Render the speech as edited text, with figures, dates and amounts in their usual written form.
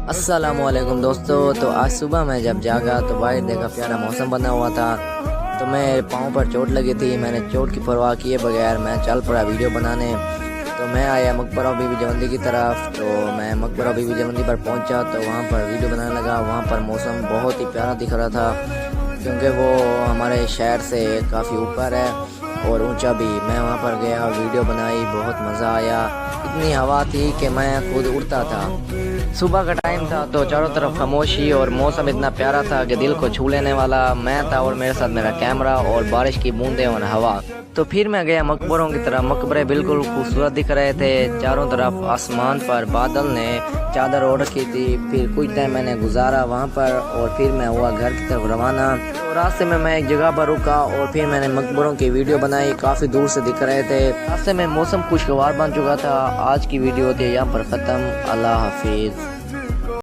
السلام علیکم دوستو، تو آج صبح میں جب جاگا تو باہر دیکھا پیارا موسم بنا ہوا تھا، تو میں پاؤں پر چوٹ لگی تھی۔ میں نے چوٹ کی پرواہ کیے بغیر میں چل پڑا ویڈیو بنانے۔ تو میں آیا مقبرہ بی بی جوندی کی طرف، تو میں مقبرہ بی بی جوندی پر پہنچا تو وہاں پر ویڈیو بنانے لگا۔ وہاں پر موسم بہت ہی پیارا دکھ رہا تھا کیونکہ وہ ہمارے شہر سے کافی اوپر ہے اور اونچا بھی۔ میں وہاں پر گیا، ویڈیو بنائی، بہت مزہ آیا۔ اتنی ہوا تھی کہ میں خود اڑتا تھا۔ صبح کا ٹائم تھا تو چاروں طرف خاموشی اور موسم اتنا پیارا تھا کہ دل کو چھو لینے والا۔ میں تھا اور میرے ساتھ میرا کیمرہ اور بارش کی بوندیں اور ہوا۔ تو پھر میں گیا مقبروں کی طرف۔ مقبرے بالکل خوبصورت دکھ رہے تھے، چاروں طرف آسمان پر بادل نے چادر اوڑھ رکھی تھی۔ پھر کچھ ٹائم میں نے گزارا وہاں پر اور پھر میں ہوا گھر کی طرف روانہ۔ راستے میں ایک جگہ پر رکا اور پھر میں نے مقبروں کی ویڈیو بنائی، کافی دور سے دکھ رہے تھے۔ راستے میں موسم خوشگوار بن چکا تھا۔ آج کی ویڈیو تھی یہاں پر ختم۔ اللہ حافظ۔